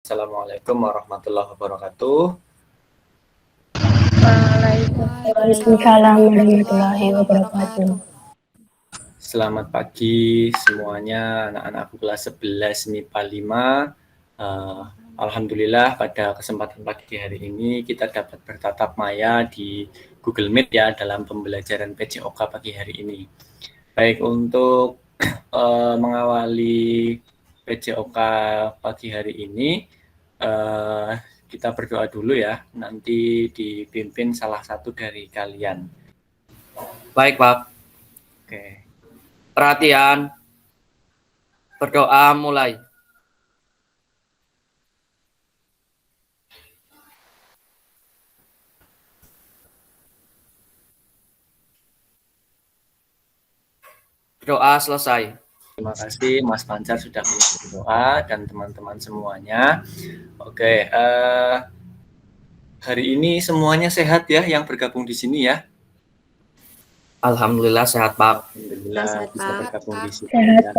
Assalamualaikum warahmatullahi wabarakatuh. Waalaikumsalam warahmatullahi wabarakatuh. Selamat pagi semuanya anak-anakku kelas 11 MIPA 5. Alhamdulillah pada kesempatan pagi hari ini kita dapat bertatap maya di Google Meet ya dalam pembelajaran PJOK pagi hari ini. Baik, untuk mengawali PJOK pagi hari ini kita berdoa dulu ya, nanti dipimpin salah satu dari kalian. Baik, Pak. Oke. Perhatian. Berdoa mulai. Doa selesai. Terima kasih Mas Pancar sudah mengirim doa dan teman-teman semuanya. Oke, hari ini semuanya sehat ya yang bergabung di sini ya. Alhamdulillah sehat Pak. Alhamdulillah Sehat, bisa Pak. bergabung di sini. Sehat,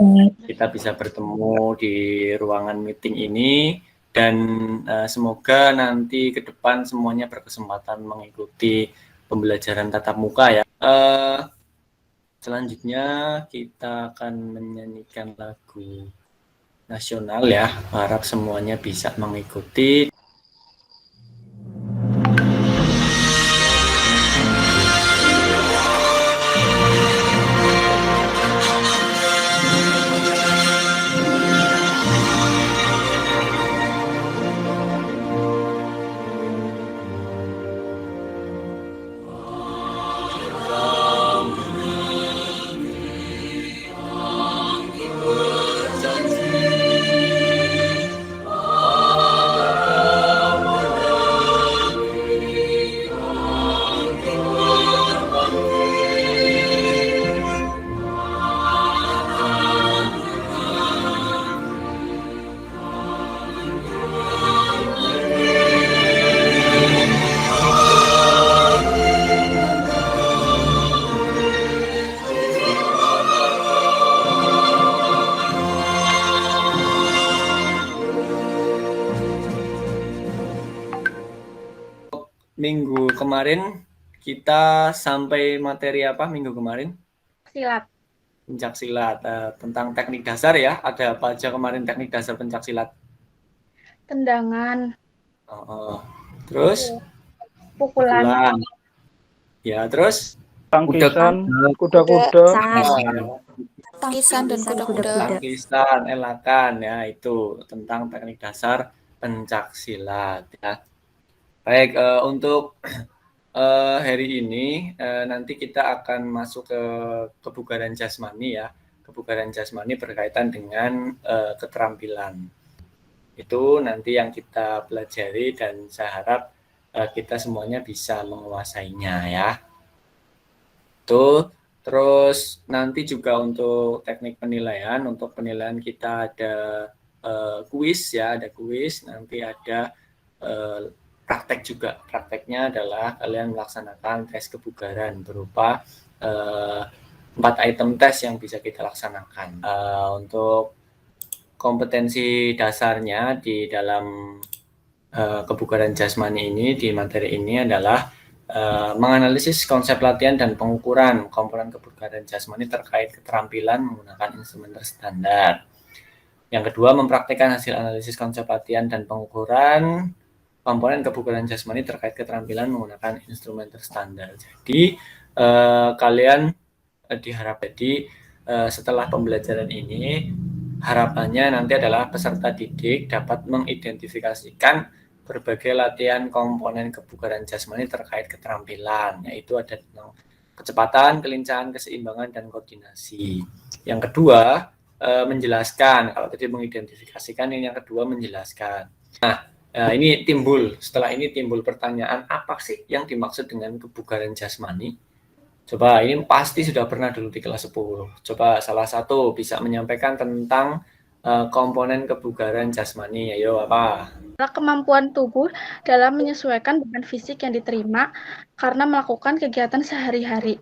Kita bisa bertemu di ruangan meeting ini dan semoga nanti ke depan semuanya berkesempatan mengikuti pembelajaran tatap muka ya. Selanjutnya kita akan menyanyikan lagu nasional ya. Harap semuanya bisa mengikuti. Minggu kemarin kita sampai materi apa minggu kemarin? Silat. Pencak silat, tentang teknik dasar ya. Ada apa aja kemarin teknik dasar pencak silat? Tendangan. Terus? Pukulan. Ya, terus? Tangkisan, kuda-kuda. Tangkisan dan kuda-kuda. Tangkisan, elakan ya, itu tentang teknik dasar pencak silat ya. Baik, untuk hari ini nanti kita akan masuk ke kebugaran jasmani ya. Kebugaran jasmani berkaitan dengan keterampilan. Itu nanti yang kita pelajari dan saya harap kita semuanya bisa menguasainya ya. Itu terus nanti juga untuk teknik penilaian, untuk penilaian kita ada kuis ya, ada kuis, nanti ada praktek juga. Prakteknya adalah kalian melaksanakan tes kebugaran berupa 4 item tes yang bisa kita laksanakan. Untuk kompetensi dasarnya di dalam kebugaran jasmani ini, di materi ini adalah menganalisis konsep latihan dan pengukuran komponen kebugaran jasmani terkait keterampilan menggunakan instrumen terstandar. Yang kedua, mempraktikkan hasil analisis konsep latihan dan pengukuran komponen kebugaran jasmani terkait keterampilan menggunakan instrumen terstandar. Jadi kalian diharap setelah pembelajaran ini harapannya nanti adalah peserta didik dapat mengidentifikasikan berbagai latihan komponen kebugaran jasmani terkait keterampilan, yaitu ada tentang kecepatan, kelincahan, keseimbangan, dan koordinasi. Yang kedua, menjelaskan. Kalau tadi mengidentifikasikan, ini yang kedua menjelaskan. Nah, ini setelah ini timbul pertanyaan, apa sih yang dimaksud dengan kebugaran jasmani? Coba, ini pasti sudah pernah dulu di kelas 10. Coba salah satu bisa menyampaikan tentang komponen kebugaran jasmani. Ayo, apa? Kemampuan tubuh dalam menyesuaikan beban fisik yang diterima karena melakukan kegiatan sehari-hari.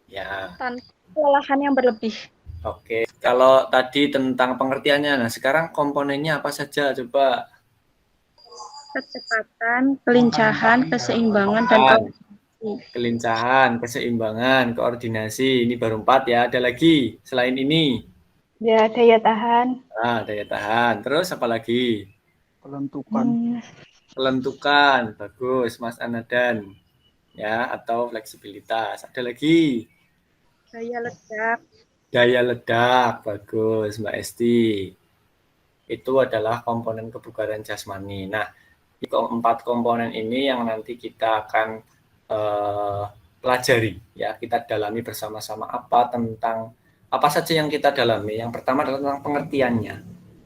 Ya. Tanpa kelelahan yang berlebih. Oke, kalau tadi tentang pengertiannya, nah sekarang komponennya apa saja? Coba kecepatan, kelincahan, keseimbangan, dan koordinasi. Kelincahan, keseimbangan, koordinasi. Ini baru 4 ya. Ada lagi selain ini? Ya, daya tahan. Daya tahan. Terus apa lagi? Kelentukan. Kelentukan. Bagus, Mas Anadan. Ya, atau fleksibilitas. Ada lagi? Daya ledak. Daya ledak. Bagus, Mbak Esti. Itu adalah komponen kebugaran jasmani. Nah, 4 komponen ini yang nanti kita akan pelajari, ya, kita dalami bersama-sama apa saja yang kita dalami. Yang pertama adalah tentang pengertiannya.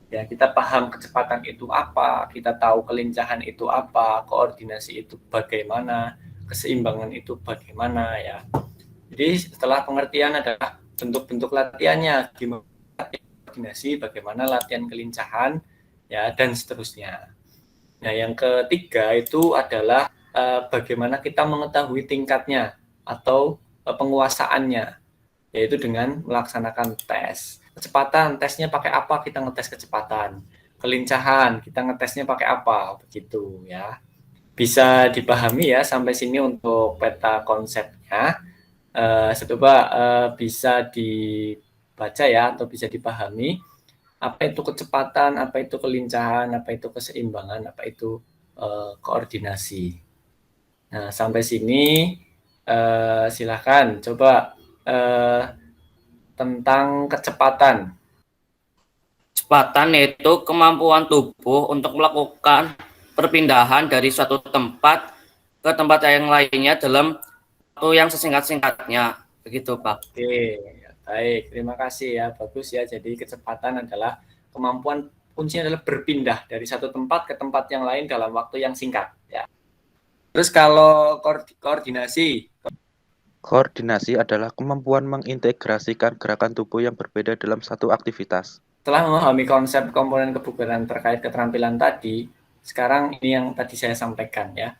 Ya, kita paham kecepatan itu apa, kita tahu kelincahan itu apa, koordinasi itu bagaimana, keseimbangan itu bagaimana, ya. Jadi setelah pengertian adalah bentuk-bentuk latihannya, gimana koordinasi, bagaimana latihan kelincahan, ya, dan seterusnya. Nah, yang ketiga itu adalah bagaimana kita mengetahui tingkatnya atau penguasaannya, yaitu dengan melaksanakan tes. Kecepatan, tesnya pakai apa? Kita ngetes kecepatan. Kelincahan, kita ngetesnya pakai apa? Begitu, ya. Bisa dipahami ya sampai sini untuk peta konsepnya. Coba bisa dibaca ya atau bisa dipahami. Apa itu kecepatan, apa itu kelincahan, apa itu keseimbangan, apa itu koordinasi. Nah, sampai sini silakan coba tentang kecepatan. Kecepatan yaitu kemampuan tubuh untuk melakukan perpindahan dari suatu tempat ke tempat yang lainnya dalam waktu yang sesingkat-singkatnya. Begitu, Pak. Oke, baik. Terima kasih ya. Bagus ya. Jadi kecepatan adalah kemampuan, kuncinya adalah berpindah dari satu tempat ke tempat yang lain dalam waktu yang singkat. Ya. Terus kalau koordinasi? Koordinasi adalah kemampuan mengintegrasikan gerakan tubuh yang berbeda dalam satu aktivitas. Setelah memahami konsep komponen kebugaran terkait keterampilan tadi, sekarang ini yang tadi saya sampaikan ya.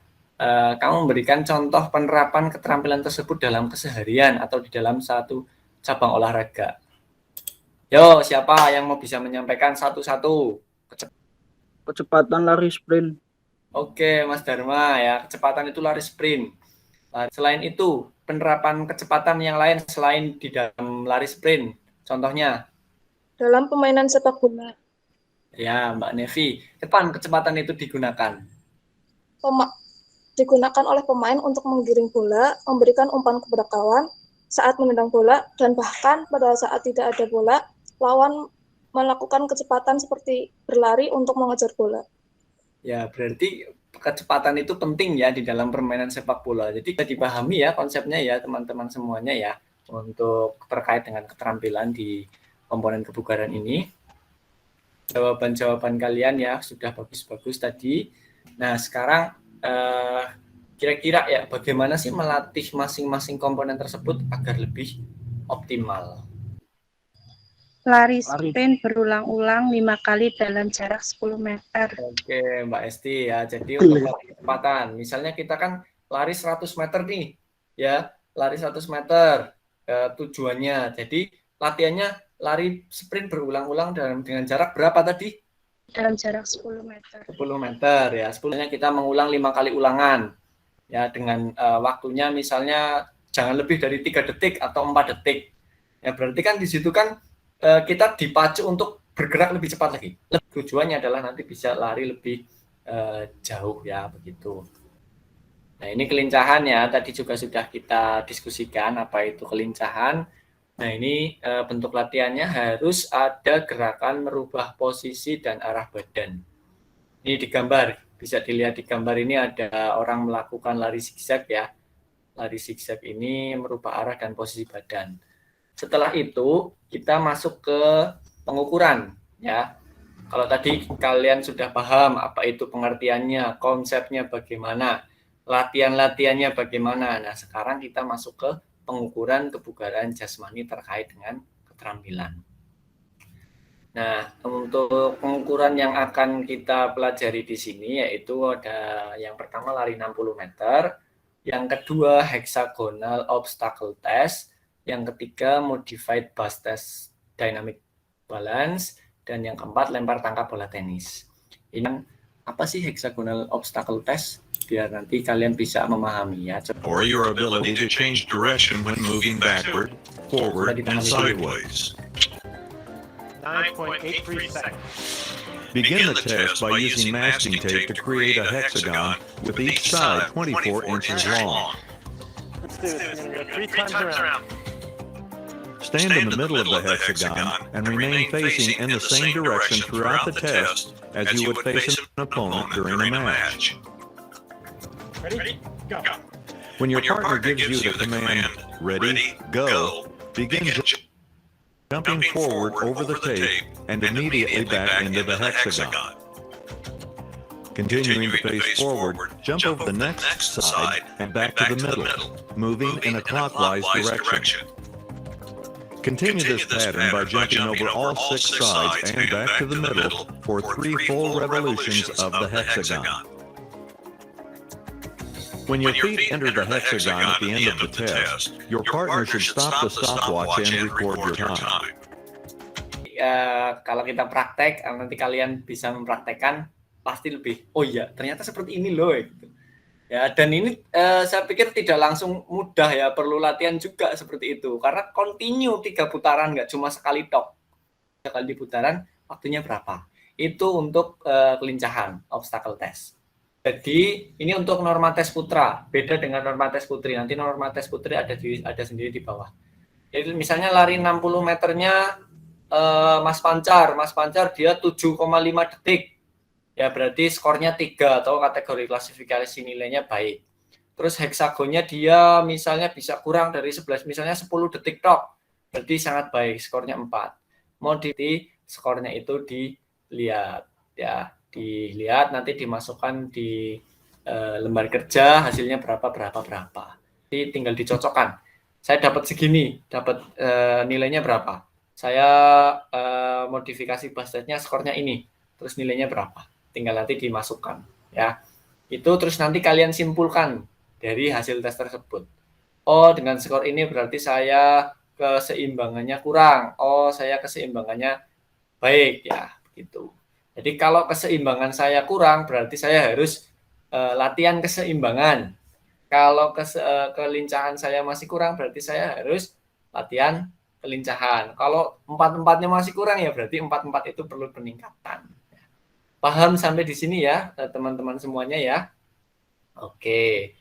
Kamu memberikan contoh penerapan keterampilan tersebut dalam keseharian atau di dalam satu cabang olahraga. Yo, siapa yang mau bisa menyampaikan satu-satu? Kecepatan lari sprint. Oke, Mas Dharma ya, kecepatan itu lari sprint. Selain itu, penerapan kecepatan yang lain selain di dalam lari sprint, contohnya? Dalam permainan sepak bola. Ya, Mbak Nevi, kapan kecepatan itu digunakan? Digunakan oleh pemain untuk menggiring bola, memberikan umpan kepada kawan, saat menendang bola, dan bahkan pada saat tidak ada bola, lawan melakukan kecepatan seperti berlari untuk mengejar bola. Ya, berarti kecepatan itu penting ya di dalam permainan sepak bola. Jadi bisa dipahami ya konsepnya ya teman-teman semuanya ya untuk terkait dengan keterampilan di komponen kebugaran ini. Jawaban-jawaban kalian ya sudah bagus-bagus tadi. Nah, sekarang kira-kira ya bagaimana sih melatih masing-masing komponen tersebut agar lebih optimal? Lari sprint berulang-ulang 5 kali dalam jarak 10 meter. Oke, Mbak Esti ya. Jadi untuk kecepatan, misalnya kita kan lari 100 meter nih, ya, lari 100 meter tujuannya. Jadi latihannya lari sprint berulang-ulang dengan jarak berapa tadi? Dalam jarak 10 meter. 10 meter ya. 10-nya kita mengulang 5 kali ulangan. Ya, dengan waktunya misalnya jangan lebih dari 3 detik atau 4 detik. Ya, berarti kan di situ kan kita dipacu untuk bergerak lebih cepat lagi. Tujuannya adalah nanti bisa lari lebih jauh ya, begitu. Nah, ini kelincahan ya, tadi juga sudah kita diskusikan apa itu kelincahan. Nah, ini bentuk latihannya harus ada gerakan merubah posisi dan arah badan. Ini di gambar, bisa dilihat di gambar ini ada orang melakukan lari zigzag ya. Lari zigzag ini merubah arah dan posisi badan. Setelah itu kita masuk ke pengukuran ya. Kalau tadi kalian sudah paham apa itu pengertiannya, konsepnya bagaimana, latihan-latihannya bagaimana. Nah, sekarang kita masuk ke pengukuran kebugaran jasmani terkait dengan keterampilan. Nah, untuk pengukuran yang akan kita pelajari di sini yaitu ada yang pertama lari 60 meter, yang kedua hexagonal obstacle test, yang ketiga modified bus test dynamic balance, dan yang keempat lempar tangkap bola tenis. Ini apa sih hexagonal obstacle test? Biar nanti kalian bisa memahami ya. Coba. Or your ability to change direction when moving backward, forward, and sideways. 9.83 seconds. Begin the test by using masking tape to create a hexagon with each side 24 inches long. Let's do it. We're gonna go 3 times around. Stand in the middle of the hexagon and remain facing in the same direction throughout the test as you would face an opponent during a match. Ready? Go. When your partner gives you the command, ready, go, begin jumping forward over the tape and immediately back into the hexagon. Continuing to face forward, jump over the next side and back to the middle, moving in a clockwise direction. Continue this pattern by jumping over all 6 sides and back to the middle for 3 full revolutions of the hexagon. When your feet enter the hexagon at the end of the test, your partner should stop the stopwatch and record your time. Kalau kita praktek, nanti kalian bisa mempraktekkan pasti lebih. Oh iya, ternyata seperti ini loh. Gitu. Ya, dan ini saya pikir tidak langsung mudah ya, perlu latihan juga seperti itu. Karena continue 3 putaran, nggak cuma sekali tok. Sekali di putaran, waktunya berapa? Itu untuk kelincahan, obstacle test. Jadi ini untuk norma tes putra, beda dengan norma tes putri. Nanti norma tes putri ada sendiri di bawah. Jadi misalnya lari 60 meternya Mas Pancar dia 7,5 detik. Ya berarti skornya 3 atau kategori klasifikasi nilainya baik. Terus heksagonnya dia misalnya bisa kurang dari 11, misalnya 10 detik tok. Berarti sangat baik, skornya 4. Mau skornya itu dilihat ya. Dilihat nanti dimasukkan di lembar kerja hasilnya berapa. Jadi tinggal dicocokkan. Saya dapat segini, dapat nilainya berapa. Saya modifikasi basisnya skornya ini, terus nilainya berapa. Tinggal nanti dimasukkan ya. Itu terus nanti kalian simpulkan dari hasil tes tersebut. Oh, dengan skor ini berarti saya keseimbangannya kurang. Oh, saya keseimbangannya baik ya, begitu. Jadi kalau keseimbangan saya kurang, berarti saya harus latihan keseimbangan. Kalau kelincahan saya masih kurang, berarti saya harus latihan kelincahan. Kalau 4-4-nya masih kurang, ya berarti 4-4 itu perlu peningkatan. Paham sampai di sini ya, teman-teman semuanya ya? Oke.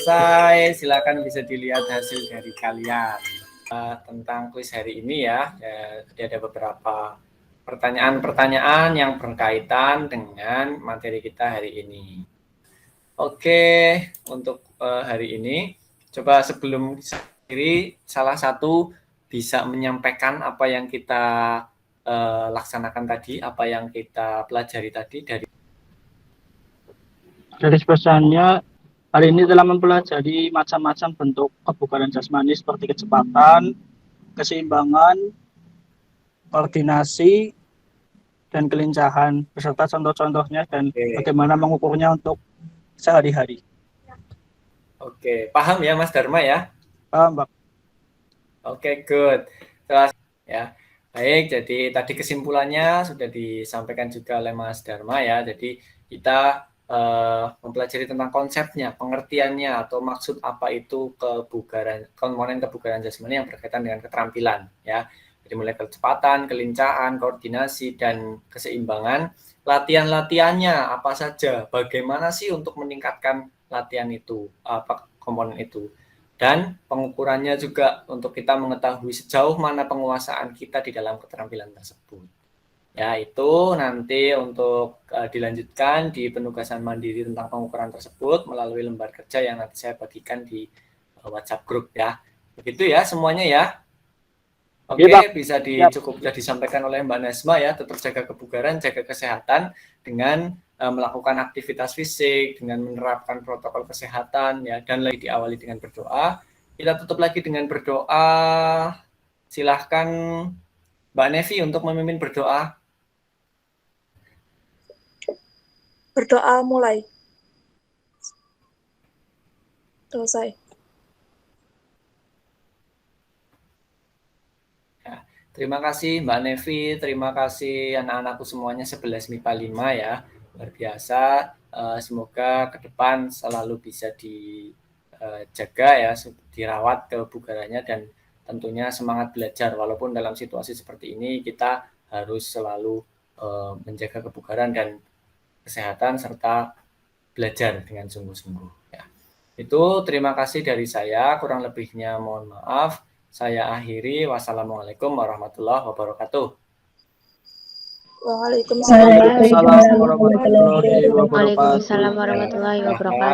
Selesai, silakan bisa dilihat hasil dari kalian tentang kuis hari ini ya. Jadi ada beberapa pertanyaan-pertanyaan yang berkaitan dengan materi kita hari ini. Oke, untuk hari ini, coba sebelum sendiri salah satu bisa menyampaikan apa yang kita laksanakan tadi, apa yang kita pelajari tadi dari pesannya. Hari ini telah mempelajari macam-macam bentuk kebugaran jasmani seperti kecepatan, keseimbangan, koordinasi, dan kelincahan, beserta contoh-contohnya dan bagaimana mengukurnya untuk sehari-hari. Oke, paham ya Mas Dharma ya? Paham, Pak. Oke, good. Ya, baik. Jadi tadi kesimpulannya sudah disampaikan juga oleh Mas Dharma ya. Jadi kita mempelajari tentang konsepnya, pengertiannya atau maksud apa itu kebugaran, komponen kebugaran jasmani yang berkaitan dengan keterampilan ya. Jadi mulai kecepatan, kelincahan, koordinasi dan keseimbangan. Latihan-latihannya apa saja? Bagaimana sih untuk meningkatkan latihan itu? Apa komponen itu? Dan pengukurannya juga untuk kita mengetahui sejauh mana penguasaan kita di dalam keterampilan tersebut. Ya, itu nanti untuk dilanjutkan di penugasan mandiri tentang pengukuran tersebut melalui lembar kerja yang nanti saya bagikan di WhatsApp group ya. Begitu ya semuanya ya. Oke, bisa sudah disampaikan oleh Mbak Nasma ya, tetap jaga kebugaran, jaga kesehatan dengan melakukan aktivitas fisik, dengan menerapkan protokol kesehatan ya, dan lagi diawali dengan berdoa. kita tutup lagi dengan berdoa. Silahkan Mbak Nevi untuk memimpin berdoa. Berdoa mulai. Selesai. Terima kasih Mbak Nevi, terima kasih anak-anakku semuanya 11 MIPA 5 ya. Luar biasa, semoga ke depan selalu bisa dijaga ya, dirawat kebugarannya dan tentunya semangat belajar. Walaupun dalam situasi seperti ini kita harus selalu menjaga kebugaran dan kesehatan serta belajar dengan sungguh-sungguh ya. Itu terima kasih dari saya, kurang lebihnya mohon maaf. Saya akhiri. Wassalamualaikum warahmatullahi wabarakatuh. Waalaikumsalam. Waalaikumsalam warahmatullahi wabarakatuh. Waalaikumsalam warahmatullahi wabarakatuh.